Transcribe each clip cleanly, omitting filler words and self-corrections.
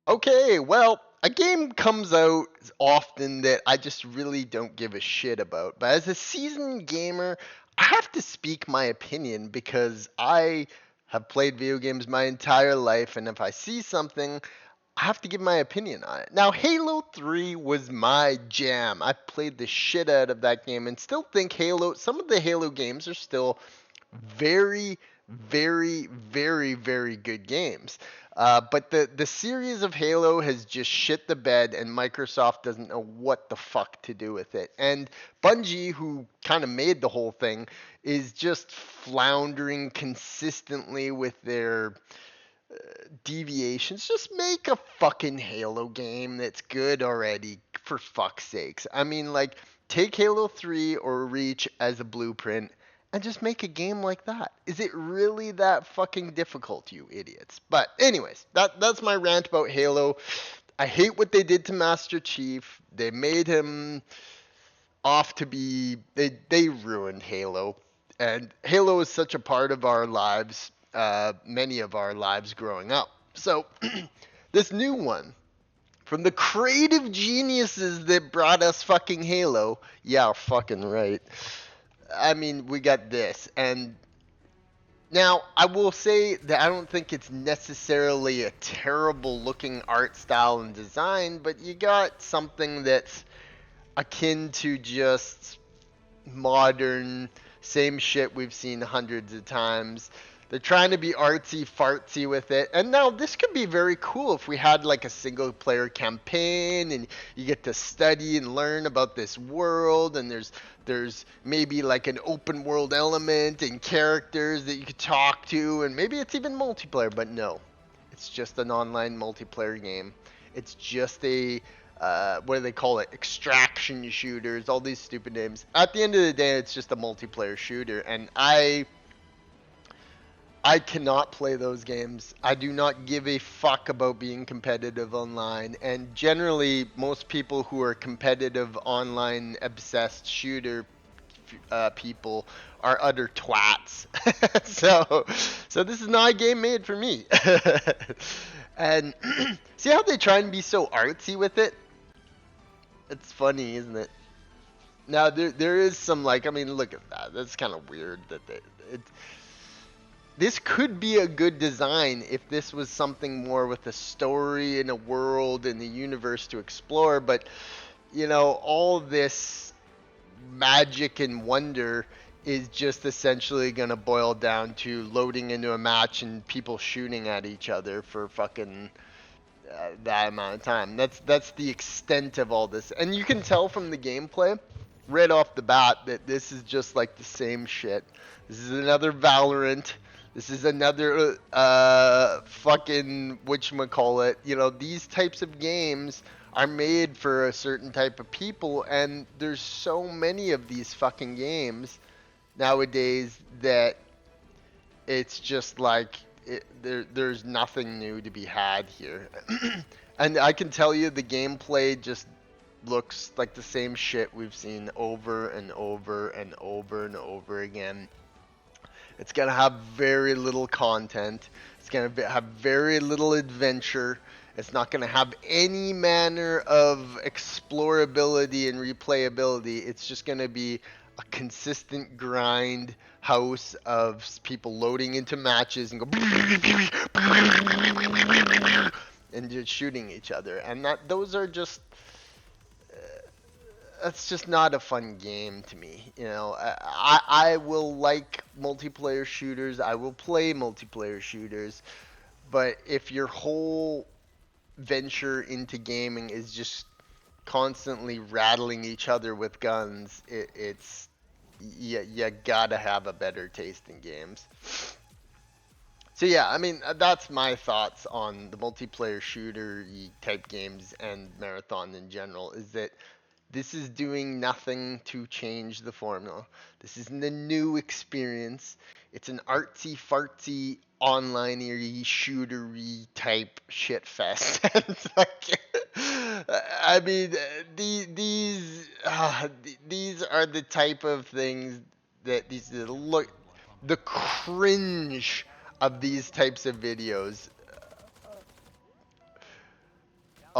Okay, well, a game comes out often that I just really don't give a shit about. But as a seasoned gamer, I have to speak my opinion because I have played video games my entire life, and if I see something, I have to give my opinion on it. Now, Halo 3 was my jam. I played the shit out of that game and still think some of the Halo games are still very, very good games. But the series of Halo has just shit the bed, and Microsoft doesn't know what the fuck to do with it. And Bungie, who kind of made the whole thing, is just floundering consistently with their deviations. Just make a fucking Halo game that's good already, for fuck's sakes. I mean, like, take Halo 3 or Reach as a blueprint and just make a game like that. Is it really that fucking difficult, you idiots? But anyways, that's my rant about Halo. I hate what they did to Master Chief. They made him off to be they ruined Halo. And Halo is such a part of our lives, many of our lives growing up. So this new one from the creative geniuses that brought us fucking Halo, yeah, fucking right. I mean, we got this, and now I will say that I don't think it's necessarily a terrible looking art style and design, but you got something that's akin to just modern, same shit we've seen hundreds of times. They're trying to be artsy fartsy with it. And now this could be very cool if we had like a single player campaign and you get to study and learn about this world, and there's maybe like an open world element and characters that you could talk to, and maybe it's even multiplayer, but no. It's just an online multiplayer game. It's just a what do they call it? Extraction shooters, all these stupid names. At the end of the day, it's just a multiplayer shooter, and I cannot play those games. I do not give a fuck about being competitive online, and generally, most people who are competitive online obsessed shooter people are utter twats. So this is not a game made for me. And see how they try and be so artsy with it? It's funny, isn't it? Now there is some, like, I mean, look at that. That's kind of weird that it this could be a good design if this was something more with a story and a world and a universe to explore, but all this magic and wonder is just essentially going to boil down to loading into a match and people shooting at each other for fucking that amount of time. That's the extent of all this, and you can tell from the gameplay right off the bat that this is just like the same shit. This is another Valorant. This is another fucking whatchamacallit. These types of games are made for a certain type of people, and there's so many of these fucking games nowadays that it's just like there's nothing new to be had here. And I can tell you the gameplay just looks like the same shit we've seen over and over and over and over again. It's going to have very little content. It's going to have very little adventure. It's not going to have any manner of explorability and replayability. It's just going to be a consistent grind house of people loading into matches and go and just shooting each other. And those are just that's just not a fun game to me. I will like multiplayer shooters. I will play multiplayer shooters. But if your whole venture into gaming is just constantly rattling each other with guns, it's you gotta have a better taste in games. So yeah, I mean, that's my thoughts on the multiplayer shooter type games and Marathon in general, is that this is doing nothing to change the formula. This isn't a new experience. It's an artsy fartsy online-y shootery type shit fest. I mean, these are the type of things that look, the cringe of these types of videos.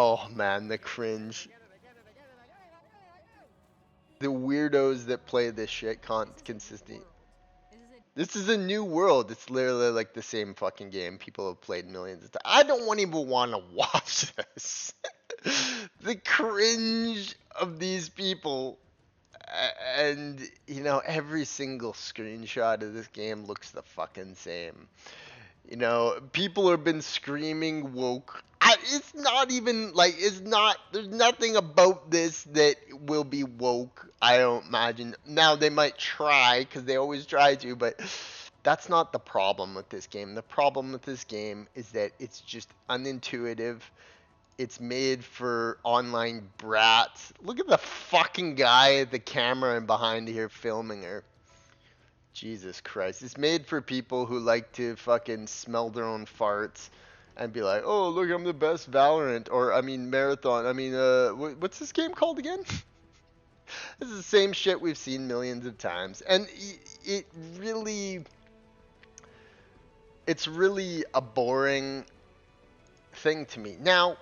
Oh man, the cringe. The weirdos that play this shit consistently. This is a new world. It's literally like the same fucking game. People have played millions of times. I don't even want to watch this. The cringe of these people. And, every single screenshot of this game looks the fucking same. People have been screaming woke. It's not even like there's nothing about this that will be woke. I don't imagine. Now they might try because they always try to, but that's not the problem with this game. The problem with this game is that it's just unintuitive. It's made for online brats. Look at the fucking guy at the camera and behind here filming her. Jesus Christ. It's made for people who like to fucking smell their own farts and be like, oh, look, I'm the best Valorant. Or, I mean, Marathon. I mean, what's this game called again? This is the same shit we've seen millions of times. And it really. It's really a boring thing to me. Now,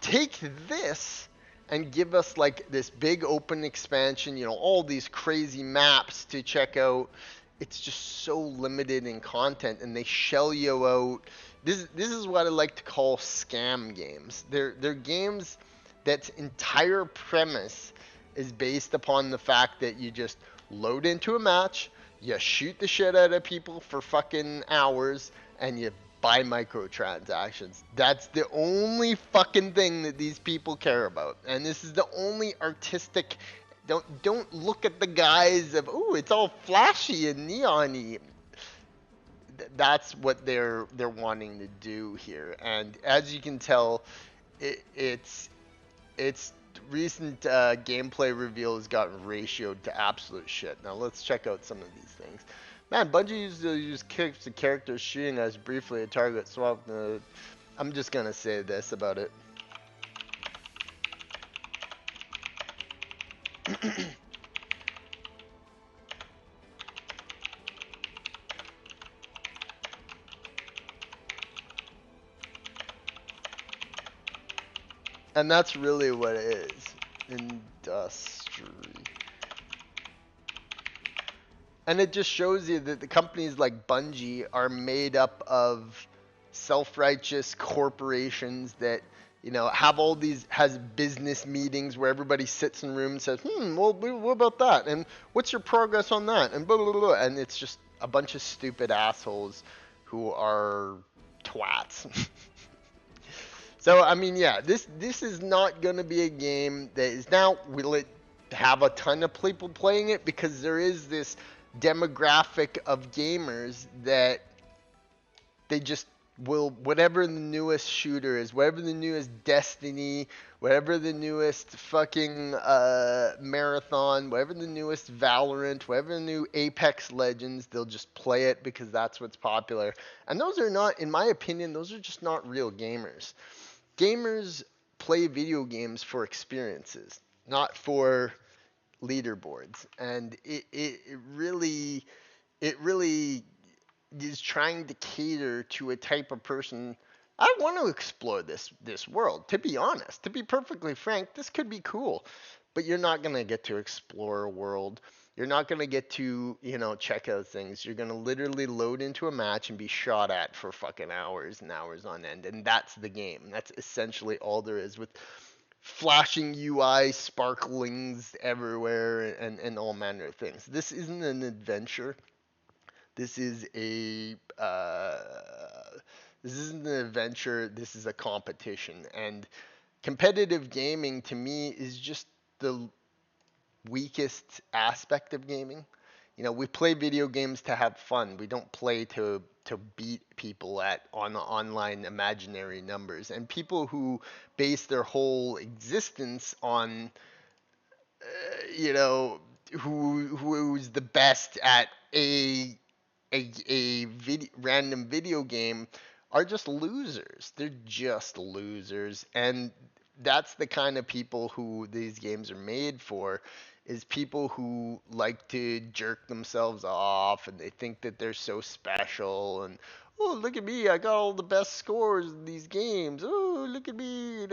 take this and give us like this big open expansion, all these crazy maps to check out. It's just so limited in content, and they shell you out. This is what I like to call scam games. They're games that's entire premise is based upon the fact that you just load into a match, you shoot the shit out of people for fucking hours, and you buy microtransactions. That's the only fucking thing that these people care about. And this is the only artistic. Don't look at the guys of, oh, it's all flashy and neon-y. That's what they're wanting to do here. And as you can tell, it's recent gameplay reveal has gotten ratioed to absolute shit. Now let's check out some of these things. Man, Bungie used to use kicks to characters shooting as briefly a target swap. I'm just gonna say this about it. And that's really what it is. Industry. And it just shows you that the companies like Bungie are made up of self-righteous corporations that, have all these, has business meetings where everybody sits in rooms and says, well, what about that? And what's your progress on that? And blah, blah, blah. And it's just a bunch of stupid assholes who are twats. So, I mean, yeah, this is not going to be a game that is now, will it have a ton of people playing it? Because there is this demographic of gamers that they just will, whatever the newest shooter is, whatever the newest Destiny, whatever the newest fucking Marathon, whatever the newest Valorant, whatever the new Apex Legends, they'll just play it because that's what's popular. And those are not, in my opinion, those are just not real gamers. Gamers play video games for experiences, not for leaderboards. And it really is trying to cater to a type of person. I want to explore this world, to be honest. To be perfectly frank, this could be cool. But you're not going to get to explore a world. You're not going to get to, check out things. You're going to literally load into a match and be shot at for fucking hours and hours on end. And that's the game. That's essentially all there is, with flashing UI, sparklings everywhere, and all manner of things. This isn't an adventure. This is this isn't an adventure. This is a competition. And competitive gaming to me is just the weakest aspect of gaming. We play video games to have fun. We don't play to beat people on online imaginary numbers. And people who base their whole existence on who's the best at a random video game are just losers. They're just losers. And that's the kind of people who these games are made for, is people who like to jerk themselves off and they think that they're so special, and oh, look at me, I got all the best scores in these games. Oh, look at me,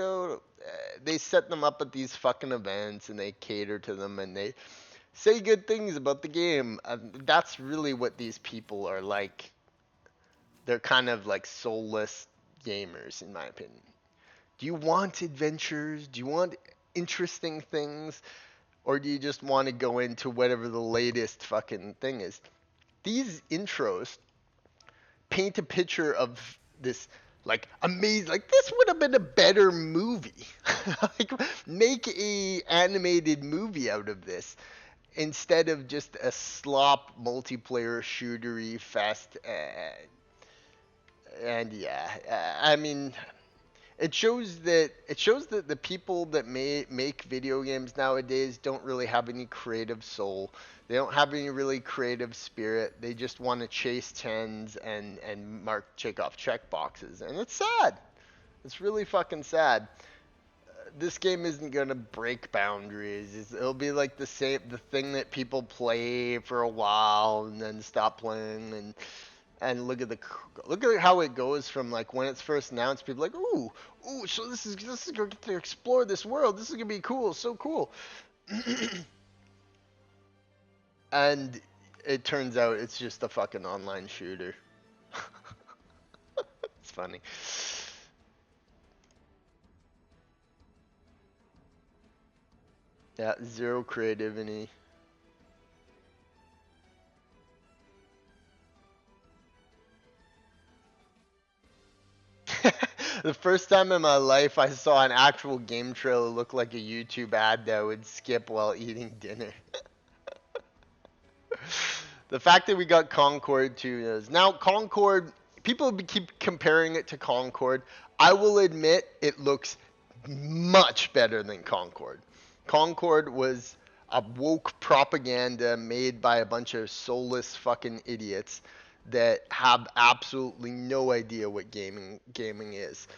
they set them up at these fucking events and they cater to them and they say good things about the game. That's really what these people are like. They're kind of like soulless gamers, in my opinion. Do you want adventures? Do you want interesting things? Or do you just want to go into whatever the latest fucking thing is? These intros paint a picture of this like amazing, like this would have been a better movie. Like make a animated movie out of this instead of just a slop multiplayer shootery fest. And yeah, I mean, it shows that the people that make video games nowadays don't really have any creative soul. They don't have any really creative spirit. They just want to chase tens and mark check off check boxes, and it's sad. It's really fucking sad. This game isn't gonna break boundaries. It'll be like the thing that people play for a while and then stop playing and look at how it goes from like when it's first announced. People are like, ooh, so this is going to explore this world. This is gonna be cool, so cool. And it turns out it's just a fucking online shooter. It's funny. Yeah, zero creativity. The first time in my life I saw an actual game trailer look like a YouTube ad that I would skip while eating dinner. The fact that we got Concord too is now Concord. People keep comparing it to Concord. I will admit it looks much better than Concord. Concord was a woke propaganda made by a bunch of soulless fucking idiots that have absolutely no idea what gaming is.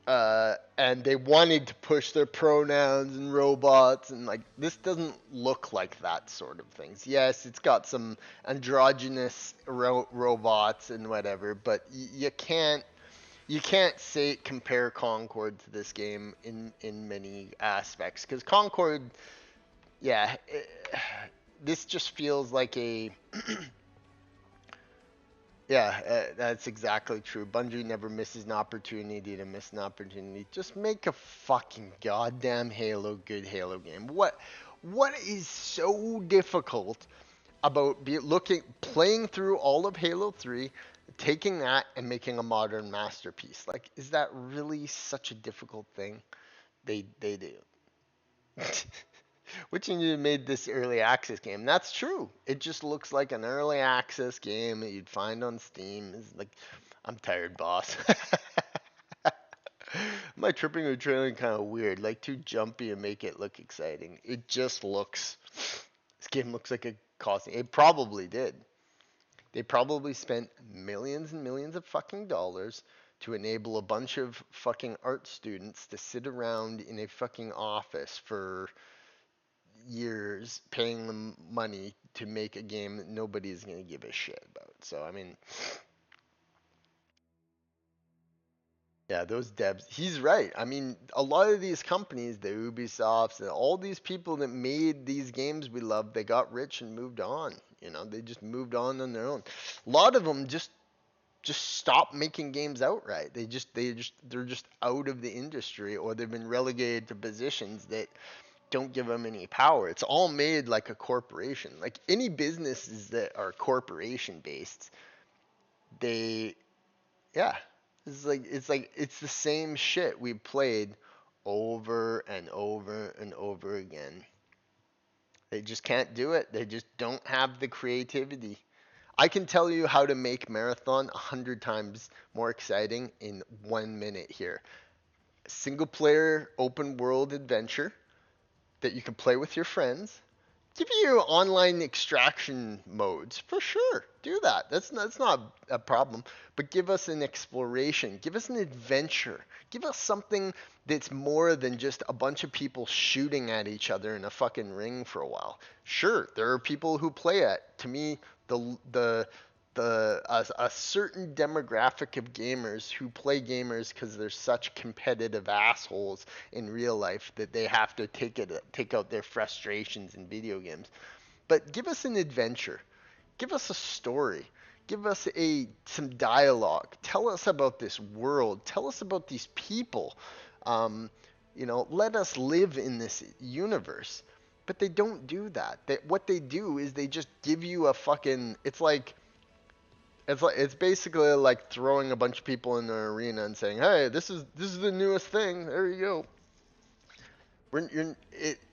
And they wanted to push their pronouns and robots and like this doesn't look like that sort of things. Yes, it's got some androgynous robots and whatever, but you can't say compare Concord to this game in many aspects because Concord, yeah, this just feels like a yeah, that's exactly true. Bungie never misses an opportunity to miss an opportunity. Just make a fucking goddamn good Halo game. What is so difficult about playing through all of Halo 3, taking that and making a modern masterpiece? Like, is that really such a difficult thing? They do. Which you made this early access game. That's true. It just looks like an early access game that you'd find on Steam. It's like, I'm tired, boss. Am I tripping or trailing kind of weird? Like too jumpy and make it look exciting. It just looks. This game looks like a costing. It probably did. They probably spent millions and millions of fucking dollars to enable a bunch of fucking art students to sit around in a fucking office for years paying them money to make a game that nobody's going to give a shit about. So, I mean, yeah, those devs, he's right. I mean, a lot of these companies, the Ubisofts, and all these people that made these games we love, they got rich and moved on. You know, they just moved on their own. A lot of them just stopped making games outright. They're just out of the industry or they've been relegated to positions that don't give them any power. It's all made like a corporation. Like any businesses that are corporation based, they yeah. It's the same shit we played over and over and over again. They just can't do it. They just don't have the creativity. I can tell you how to make Marathon 100 times more exciting in 1 minute here. Single player open world adventure that you can play with your friends. Give you online extraction modes for sure. Do that. That's not a problem. But give us an exploration. Give us an adventure. Give us something that's more than just a bunch of people shooting at each other in a fucking ring for a while. Sure, there are people who play it. To me, the a certain demographic of gamers who play gamers because they're such competitive assholes in real life that they have to take out their frustrations in video games. But give us an adventure. Give us a story. Give us a some dialogue. Tell us about this world. Tell us about these people. Um, let us live in this universe. But they don't do that. What they do is they just give you a fucking. It's basically like throwing a bunch of people in the arena and saying, "Hey, this is the newest thing. There you go."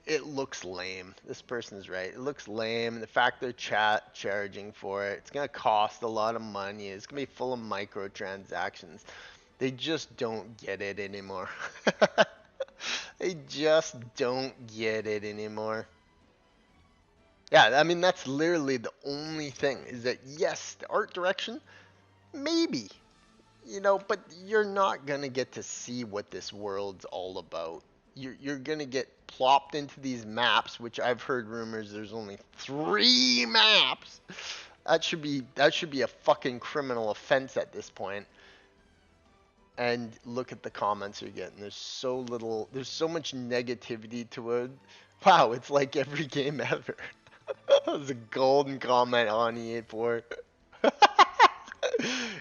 It looks lame. This person's right. It looks lame. The fact they're charging for it, it's gonna cost a lot of money. It's gonna be full of microtransactions. They just don't get it anymore. They just don't get it anymore. Yeah, I mean that's literally the only thing is that yes, the art direction, maybe, but you're not gonna get to see what this world's all about. You're gonna get plopped into these maps, which I've heard rumors there's only 3 maps. That should be a fucking criminal offense at this point. And look at the comments you're getting. There's so much negativity to it. Wow, it's like every game ever. There's a golden comment on EA4.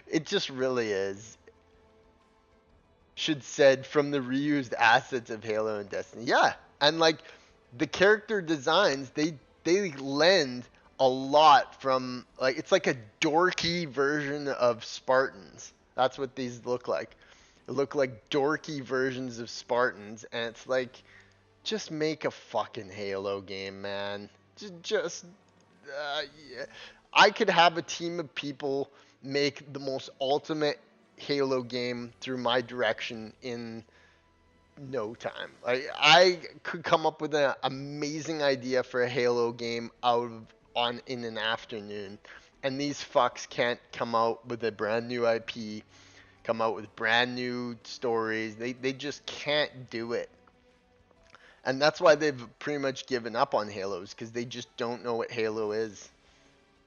It just really is. Should said from the reused assets of Halo and Destiny. Yeah, and like the character designs, they lend a lot from like it's like a dorky version of Spartans. That's what these look like. They look like dorky versions of Spartans, and it's like just make a fucking Halo game, man. Just yeah. I could have a team of people make the most ultimate Halo game through my direction in no time. Like I could come up with an amazing idea for a Halo game out of on in an afternoon, and these fucks can't come out with a brand new IP, come out with brand new stories. They just can't do it. And that's why they've pretty much given up on Halos because they just don't know what Halo is.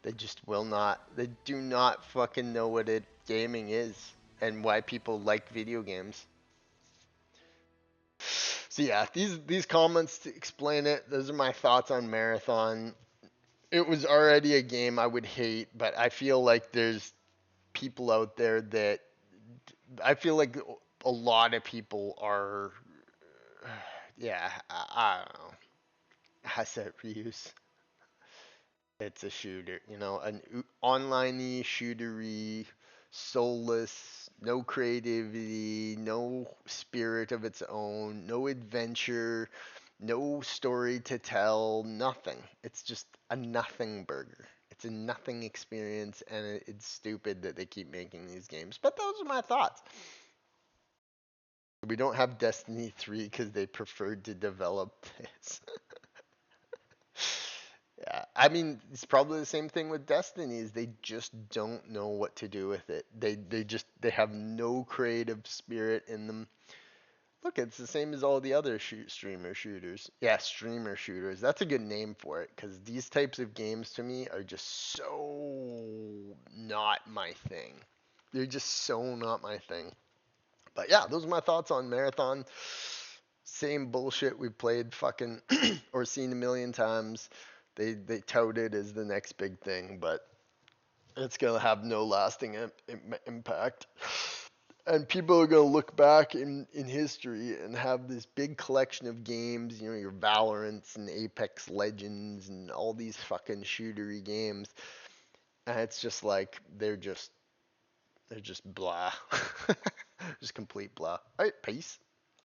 They just will not. They do not fucking know what gaming is and why people like video games. So yeah, these comments to explain it. Those are my thoughts on Marathon. It was already a game I would hate, but I feel like there's people out there that I feel like a lot of people are. Yeah, I don't know. Asset reuse. It's a shooter, an online-y, shootery, soulless, no creativity, no spirit of its own, no adventure, no story to tell, nothing. It's just a nothing burger. It's a nothing experience, and it's stupid that they keep making these games. But those are my thoughts. We don't have Destiny 3 because they preferred to develop this. Yeah, I mean, it's probably the same thing with Destiny is they just don't know what to do with it. They have no creative spirit in them. Look, it's the same as all the other streamer shooters. Yeah, streamer shooters. That's a good name for it because these types of games to me are just so not my thing. They're just so not my thing. But yeah, those are my thoughts on Marathon. Same bullshit we played fucking or seen a million times. They tout it as the next big thing, but it's gonna have no lasting impact. And people are gonna look back in history and have this big collection of games, your Valorants and Apex Legends and all these fucking shootery games, and it's just like they're just blah, just complete blah. All right, peace.